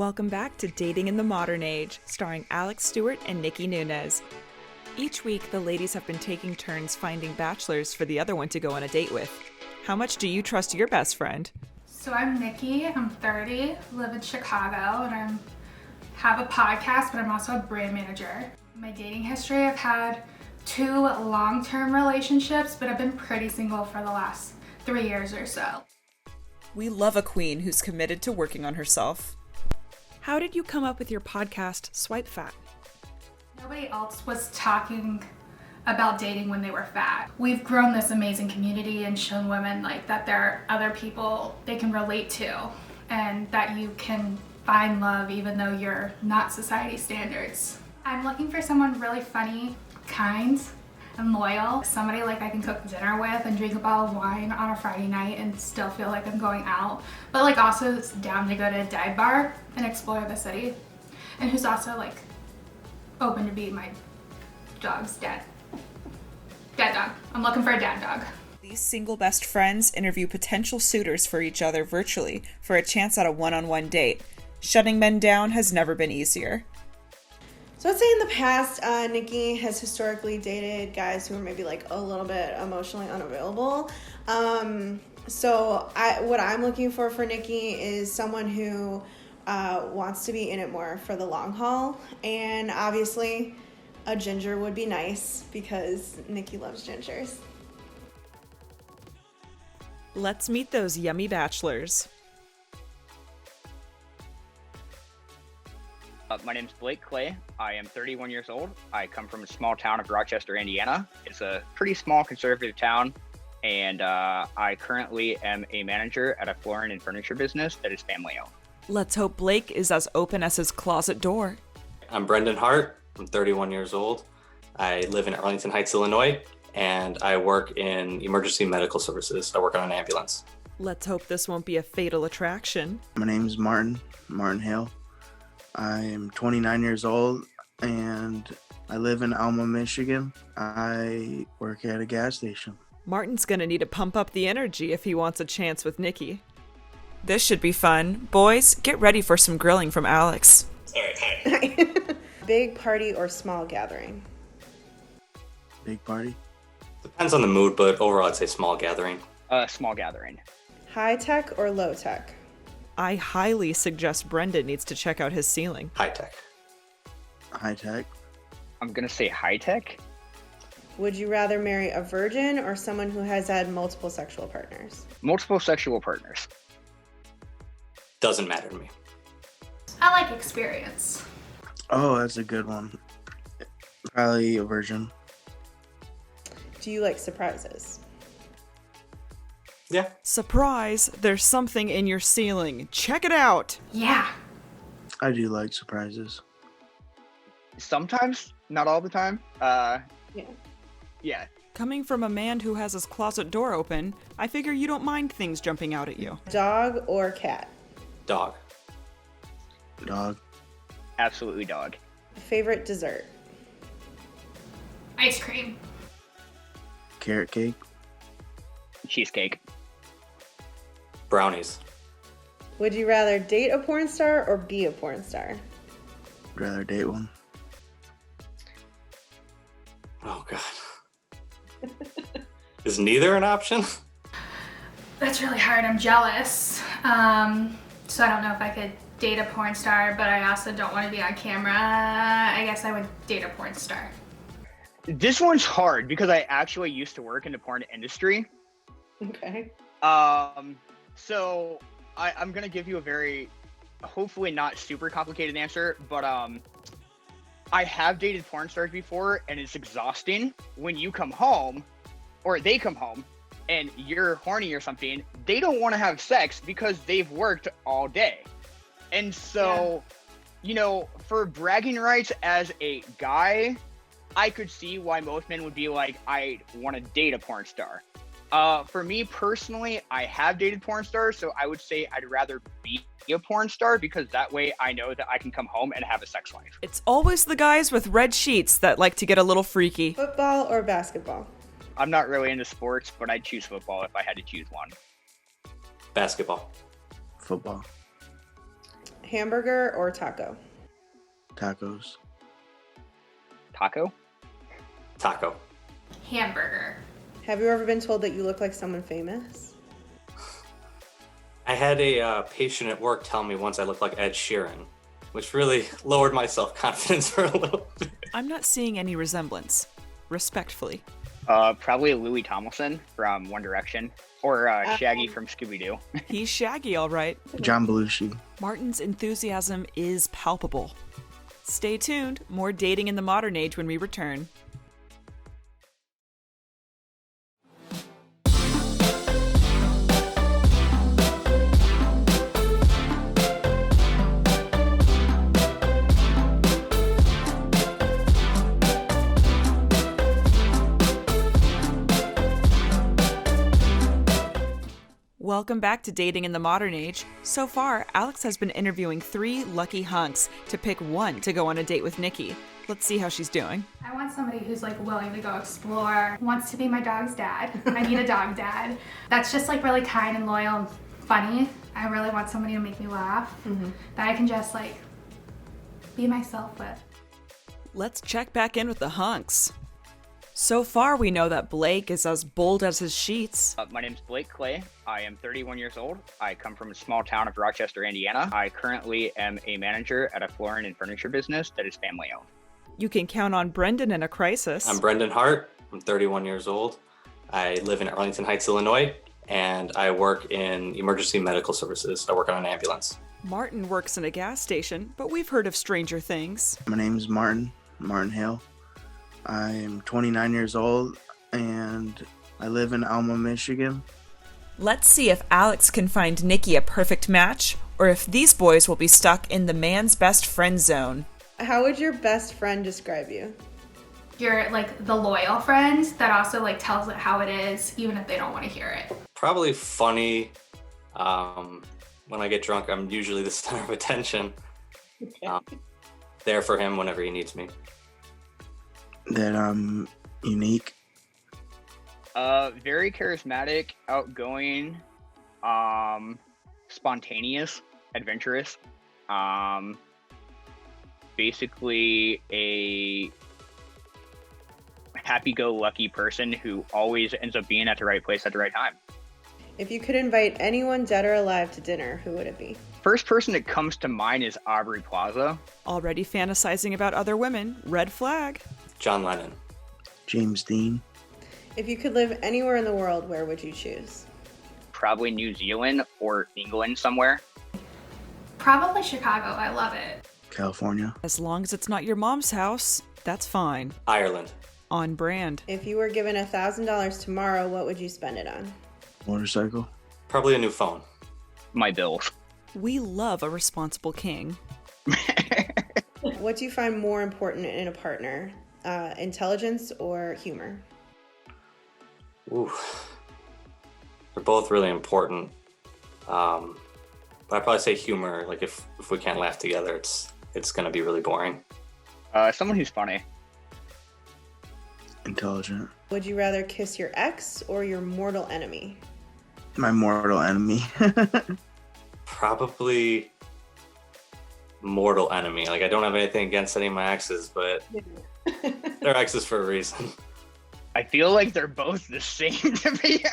Welcome back to Dating in the Modern Age, starring Alex Stewart and Nikki Nunez. Each week, the ladies have been taking turns finding bachelors for the other one to go on a date with. How much do you trust your best friend? So I'm Nikki, I'm 30, live in Chicago, and I have a podcast, but I'm also a brand manager. My dating history, I've had 2 long-term relationships, but I've been pretty single for the last 3 years or so. We love a queen who's committed to working on herself. How did you come up with your podcast, Swipe Fat? Nobody else was talking about dating when they were fat. We've grown this amazing community and shown women that there are other people they can relate to and that you can find love even though you're not society standards. I'm looking for someone really funny, kind, and loyal. Somebody I can cook dinner with and drink a bottle of wine on a Friday night and still feel like I'm going out, but also is down to go to a dive bar and explore the city, and who's also open to be my dog's dad dog. I'm looking for a dad dog. These single best friends interview potential suitors for each other virtually for a chance at a one-on-one date. Shutting men down has never been easier. So I'd say in the past, Nikki has historically dated guys who are maybe a little bit emotionally unavailable. What I'm looking for Nikki is someone who wants to be in it more for the long haul. And obviously, a ginger would be nice because Nikki loves gingers. Let's meet those yummy bachelors. My name's Blake Clay. I am 31 years old. I come from a small town of Rochester, Indiana. It's a pretty small conservative town, and I currently am a manager at a flooring and furniture business that is family owned. Let's hope Blake is as open as his closet door. I'm Brendan Hart. I'm 31 years old. I live in Arlington Heights, Illinois, and I work in emergency medical services. I work on an ambulance. Let's hope this won't be a fatal attraction. My name is Martin Hale. I'm 29 years old and I live in Alma, Michigan. I work at a gas station. Martin's gonna need to pump up the energy if he wants a chance with Nikki. This should be fun. Boys, get ready for some grilling from Alex. All right, hi. Big party or small gathering? Big party? Depends on the mood, but overall I'd say small gathering. Small gathering. High tech or low tech? I highly suggest Brendan needs to check out his ceiling. High tech. High tech? I'm gonna say high tech. Would you rather marry a virgin or someone who has had multiple sexual partners? Multiple sexual partners. Doesn't matter to me. I like experience. Oh, that's a good one. Probably a virgin. Do you like surprises? Yeah. Surprise, there's something in your ceiling. Check it out. Yeah. I do like surprises. Sometimes, not all the time. Yeah. Coming from a man who has his closet door open, I figure you don't mind things jumping out at you. Dog or cat? Dog. Dog. Absolutely dog. Favorite dessert? Ice cream. Carrot cake. Cheesecake. Brownies. Would you rather date a porn star or be a porn star? I'd rather date one. Oh, God. Is neither an option? That's really hard. I'm jealous. So I don't know if I could date a porn star, but I also don't want to be on camera. I guess I would date a porn star. This one's hard because I actually used to work in the porn industry. Okay. So I'm gonna give you a very, hopefully not super complicated answer, but I have dated porn stars before, and it's exhausting when you come home, or they come home, and you're horny or something. They don't want to have sex because they've worked all day, and so, for bragging rights as a guy, I could see why most men would be like, I want to date a porn star. For me personally, I have dated porn stars, so I would say I'd rather be a porn star because that way I know that I can come home and have a sex life. It's always the guys with red sheets that like to get a little freaky. Football or basketball? I'm not really into sports, but I'd choose football if I had to choose one. Basketball. Football. Hamburger or taco? Tacos. Taco? Taco. Hamburger. Have you ever been told that you look like someone famous? I had a patient at work tell me once I looked like Ed Sheeran, which really lowered my self-confidence for a little bit. I'm not seeing any resemblance. Respectfully. Probably Louis Tomlinson from One Direction, or Shaggy from Scooby-Doo. He's Shaggy, all right. John Belushi. Martin's enthusiasm is palpable. Stay tuned. More dating in the modern age when we return. Welcome back to Dating in the Modern Age. So far, Alex has been interviewing 3 lucky hunks to pick one to go on a date with Nikki. Let's see how she's doing. I want somebody who's like willing to go explore, wants to be my dog's dad. I need a dog dad. That's just like really kind and loyal and funny. I really want somebody to make me laugh, that I can just like be myself with. Let's check back in with the hunks. So far, we know that Blake is as bold as his sheets. My name's Blake Clay. I am 31 years old. I come from a small town of Rochester, Indiana. I currently am a manager at a flooring and furniture business that is family owned. You can count on Brendan in a crisis. I'm Brendan Hart. I'm 31 years old. I live in Arlington Heights, Illinois, and I work in emergency medical services. I work on an ambulance. Martin works in a gas station, but we've heard of stranger things. My name is Martin Hale. I'm 29 years old and I live in Alma, Michigan. Let's see if Alex can find Nikki a perfect match, or if these boys will be stuck in the man's best friend zone. How would your best friend describe you? You're like the loyal friend that also like tells it how it is, even if they don't want to hear it. Probably funny. When I get drunk, I'm usually the center of attention. There for him whenever he needs me. That I'm unique. Very charismatic, outgoing, spontaneous, adventurous. Basically a happy-go-lucky person who always ends up being at the right place at the right time. If you could invite anyone dead or alive to dinner, who would it be? First person that comes to mind is Aubrey Plaza. Already fantasizing about other women. Red flag. John Lennon. James Dean. If you could live anywhere in the world, where would you choose? Probably New Zealand or England somewhere. Probably Chicago. I love it. California. As long as it's not your mom's house, that's fine. Ireland. On brand. If you were given $1,000 tomorrow, what would you spend it on? Motorcycle. Probably a new phone. My bills. We love a responsible king. What do you find more important in a partner? Intelligence or humor? Ooh. They're both really important. But I'd probably say humor. Like if we can't laugh together, it's gonna be really boring. Someone who's funny. Intelligent. Would you rather kiss your ex or your mortal enemy? My mortal enemy. Probably mortal enemy. Like I don't have anything against any of my exes, but they're exes for a reason. I feel like they're both the same, to be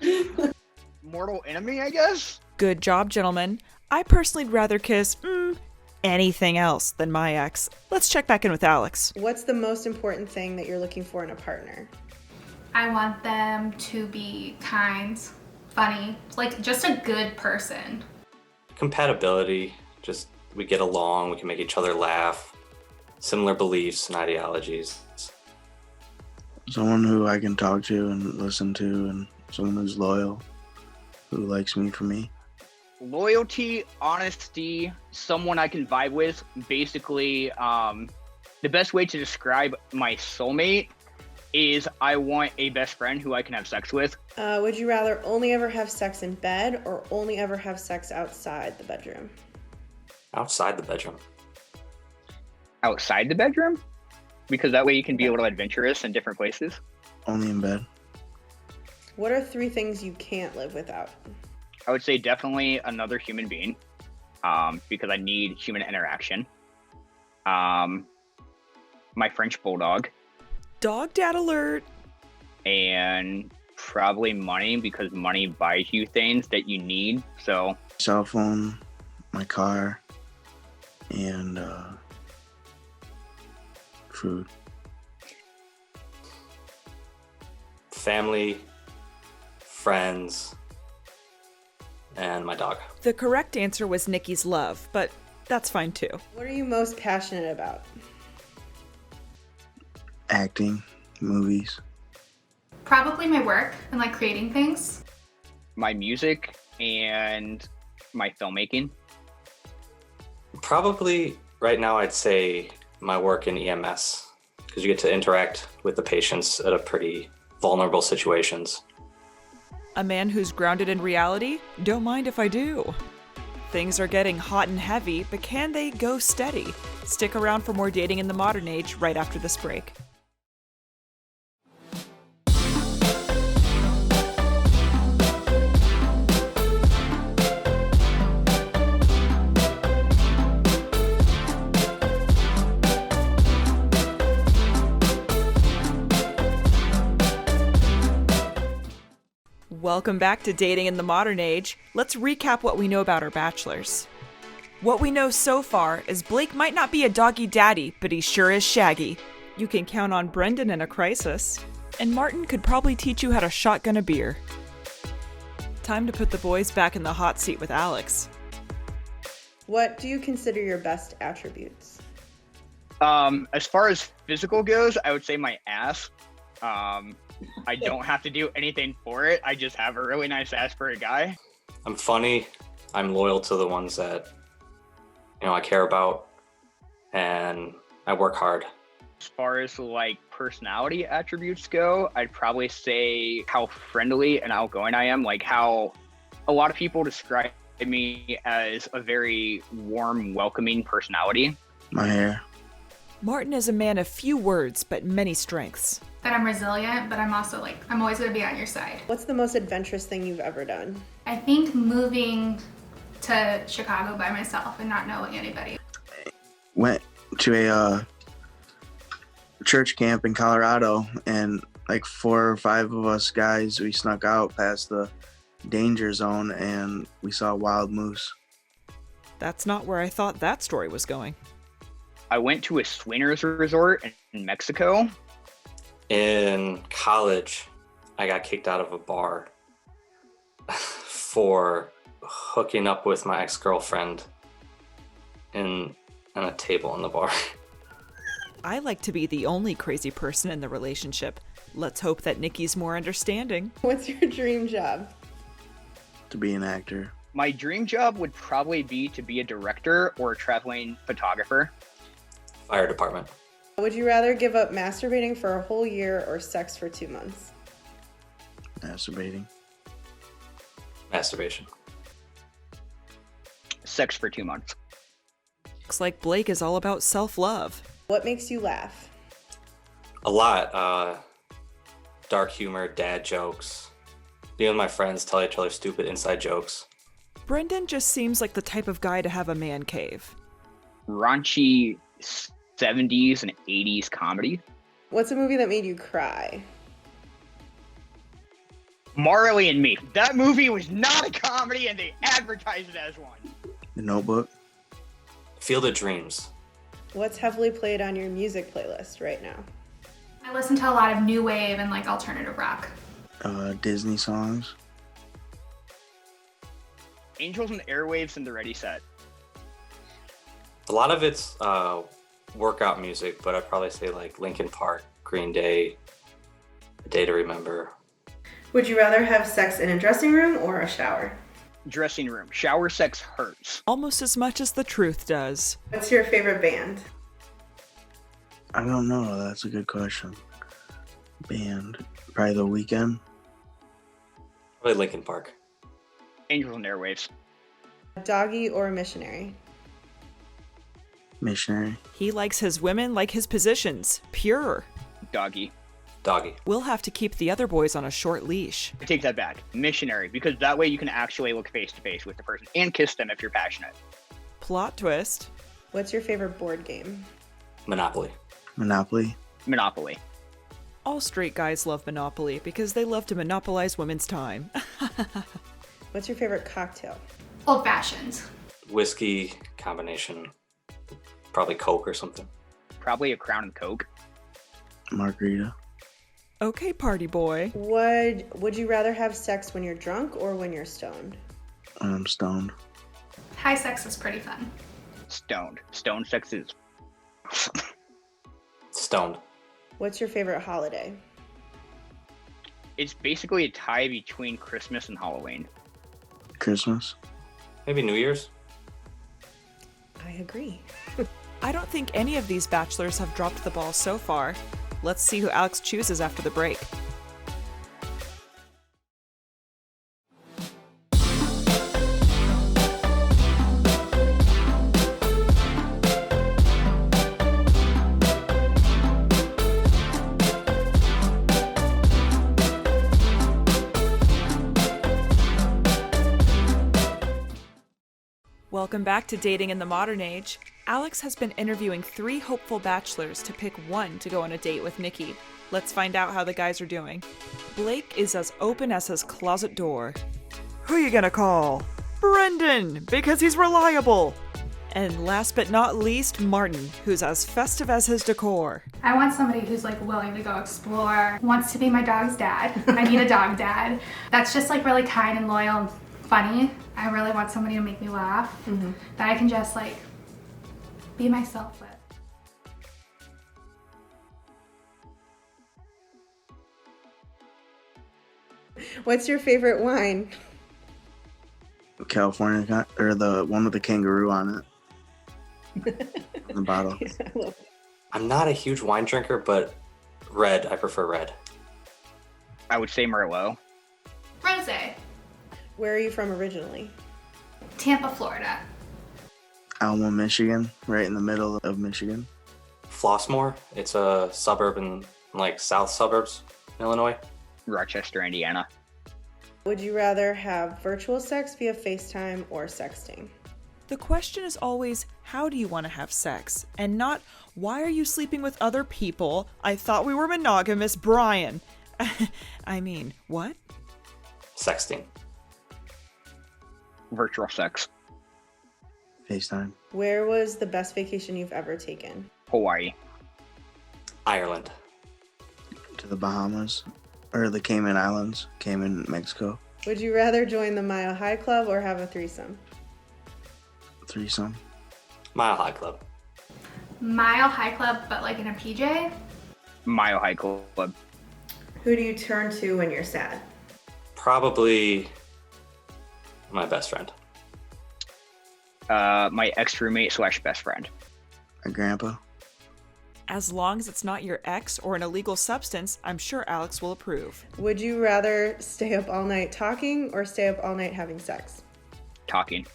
honest. Mortal enemy, I guess? Good job, gentlemen. I personally'd rather kiss anything else than my ex. Let's check back in with Alex. What's the most important thing that you're looking for in a partner? I want them to be kind, funny, like just a good person. Compatibility. Just we get along. We can make each other laugh. Similar beliefs and ideologies. Someone who I can talk to and listen to, and someone who's loyal, who likes me for me. Loyalty, honesty, someone I can vibe with. Basically, the best way to describe my soulmate is I want a best friend who I can have sex with. Would you rather only ever have sex in bed or only ever have sex outside the bedroom? Outside the bedroom. Outside the bedroom? Because that way you can be a little adventurous in different places. Only in bed. What are 3 things you can't live without? I would say definitely another human being, because I need human interaction. My French bulldog, Dog dad alert. and probably money, because money buys you things that you need. So Cell phone, my car, and food. Family, friends, and my dog. The correct answer was Nikki's love, but that's fine too. What are you most passionate about? Acting, movies. Probably my work and like creating things. my music and my filmmaking. Probably right now I'd say my work in EMS, because you get to interact with the patients at a pretty vulnerable situations. A man who's grounded in reality? Don't mind if I do. Things are getting hot and heavy, but can they go steady? Stick around for more Dating in the Modern Age right after this break. Welcome back to Dating in the Modern Age. Let's recap what we know about our bachelors. What we know so far is Blake might not be a doggy daddy, but he sure is shaggy. You can count on Brendan in a crisis. And Martin could probably teach you how to shotgun a beer. Time to put the boys back in the hot seat with Alex. What do you consider your best attributes? As far as physical goes, I would say my ass. I don't have to do anything for it. I just have a really nice ass for a guy. I'm funny. I'm loyal to the ones that, I care about, and I work hard. As far as like personality attributes go, I'd probably say how friendly and outgoing I am. Like how a lot of people describe me as a very warm, welcoming personality. My hair. Martin is a man of few words, but many strengths. That I'm resilient, but I'm also like, I'm always gonna be on your side. What's the most adventurous thing you've ever done? I think moving to Chicago by myself and not knowing anybody. Went to a church camp in Colorado, and like 4 or 5 of us guys, we snuck out past the danger zone and we saw wild moose. That's not where I thought that story was going. I went to a swingers resort in Mexico. In college, I got kicked out of a bar for hooking up with my ex-girlfriend on a table in the bar. I like to be the only crazy person in the relationship. Let's hope that Nikki's more understanding. What's your dream job? To be an actor. My dream job would probably be to be a director or a traveling photographer. Fire department. Would you rather give up masturbating for a whole year or sex for 2 months? Masturbating. Masturbation. Sex for 2 months. Looks like Blake is all about self-love. What makes you laugh? A lot. Dark humor, dad jokes. Me and my friends tell each other stupid inside jokes. Brendan just seems like the type of guy to have a man cave. Raunchy 70s and 80s comedy. What's a movie that made you cry? Marley and Me. That movie was not a comedy and they advertised it as one. The Notebook. Field of Dreams. What's heavily played on your music playlist right now? I listen to a lot of new wave and like alternative rock. Disney songs. Angels and Airwaves and the Ready Set. A lot of it's workout music, but I'd probably say like Linkin Park, Green Day, A Day to Remember. Would you rather have sex in a dressing room or a shower? Dressing room. Shower sex hurts. Almost as much as the truth does. What's your favorite band? I don't know. That's a good question. Band. Probably The Weeknd. Probably Linkin Park. Angels and Airwaves. Doggy or missionary? Missionary. He likes his women like his positions. Pure. Doggy. Doggy. We'll have to keep the other boys on a short leash. I take that back. Missionary, because that way you can actually look face to face with the person and kiss them if you're passionate. Plot twist. What's your favorite board game? Monopoly. Monopoly. Monopoly. All straight guys love Monopoly because they love to monopolize women's time. What's your favorite cocktail? Old fashioned. Whiskey combination. Probably Coke or something. Probably a Crown and Coke. Margarita. Okay, party boy. Would you rather have sex when you're drunk or when you're stoned? I'm stoned. High sex is pretty fun. Stoned. Stone sex is... Stoned. What's your favorite holiday? It's basically a tie between Christmas and Halloween. Christmas. Maybe New Year's? I agree. I don't think any of these bachelors have dropped the ball so far. Let's see who Alex chooses after the break. Welcome back to Dating in the Modern Age. Alex has been interviewing 3 hopeful bachelors to pick one to go on a date with Nikki. Let's find out how the guys are doing. Blake is as open as his closet door. Who you gonna call? Brendan, because he's reliable. And last but not least, Martin, who's as festive as his decor. I want somebody who's like willing to go explore, wants to be my dog's dad. I need a dog dad. That's just like really kind and loyal and funny. I really want somebody to make me laugh, that I can just like be myself with. What's your favorite wine? California, or the one with the kangaroo on it. On the bottle. I'm not a huge wine drinker, but red. I prefer red. I would say Merlot. Rosé. Where are you from originally? Tampa, Florida. Alma, Michigan, right in the middle of Michigan. Flossmoor. It's a suburb in like south suburbs, Illinois. Rochester, Indiana. Would you rather have virtual sex via FaceTime or sexting? The question is always, how do you want to have sex? And not, why are you sleeping with other people? I thought we were monogamous, Brian. I mean, what? Sexting. Virtual sex. FaceTime. Where was the best vacation you've ever taken? Hawaii. Ireland. To the Bahamas. Or the Cayman Islands. Cayman, Mexico. Would you rather join the Mile High Club or have a threesome? Threesome. Mile High Club. Mile High Club, but like in a PJ? Mile High Club. Who do you turn to when you're sad? Probably my best friend. My ex-roommate / best friend. My grandpa. As long as it's not your ex or an illegal substance, I'm sure Alex will approve. Would you rather stay up all night talking or stay up all night having sex? Talking.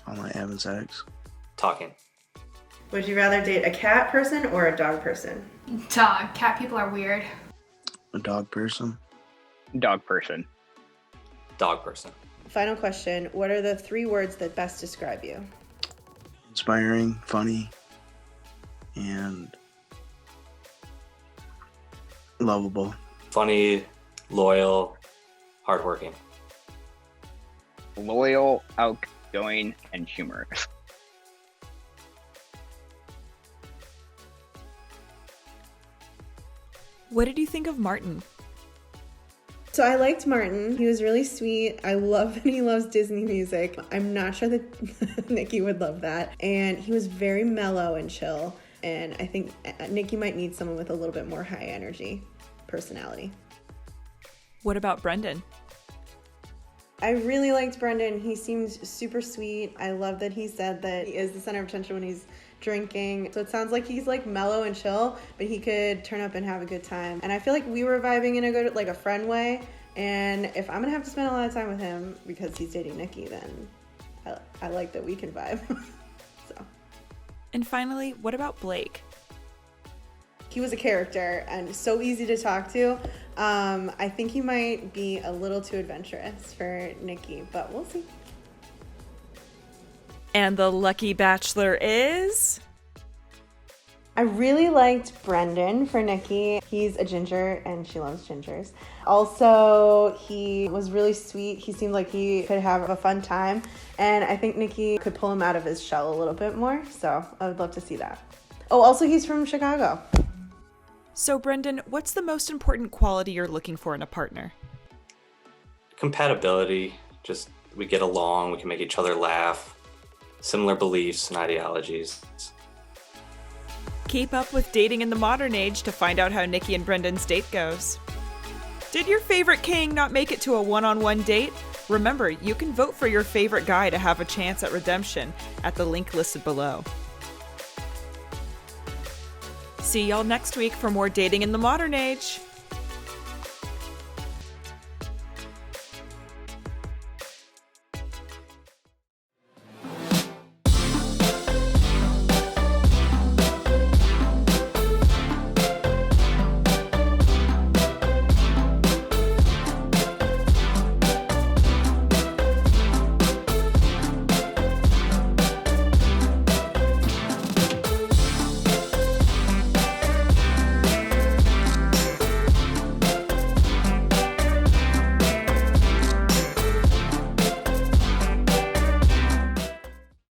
All night having sex. Talking. Would you rather date a cat person or a dog person? Dog. Cat people are weird. A dog person. Dog person. Dog person. Final question. What are the 3 words that best describe you? Inspiring, funny, and lovable. Funny, loyal, hardworking. Loyal, outgoing, and humorous. What did you think of Martin? So I liked Martin. He was really sweet. I love that he loves Disney music. I'm not sure that Nikki would love that. And he was very mellow and chill. And I think Nikki might need someone with a little bit more high energy personality. What about Brendan? I really liked Brendan. He seemed super sweet. I love that he said that he is the center of attention when he's drinking. So it sounds like he's like mellow and chill, but he could turn up and have a good time. And I feel like we were vibing in a good, like a friend way. And if I'm gonna have to spend a lot of time with him because he's dating Nikki, then I like that we can vibe. So. And finally, what about Blake? He was a character and so easy to talk to. I think he might be a little too adventurous for Nikki, but we'll see. And the lucky bachelor is... I really liked Brendan for Nikki. He's a ginger and she loves gingers. Also, he was really sweet. He seemed like he could have a fun time. And I think Nikki could pull him out of his shell a little bit more. So I would love to see that. Oh, also he's from Chicago. So Brendan, what's the most important quality you're looking for in a partner? Compatibility, just we get along, we can make each other laugh, similar beliefs and ideologies. Keep up with Dating in the Modern Age to find out how Nikki and Brendan's date goes. Did your favorite king not make it to a one-on-one date? Remember, you can vote for your favorite guy to have a chance at redemption at the link listed below. See y'all next week for more Dating in the Modern Age.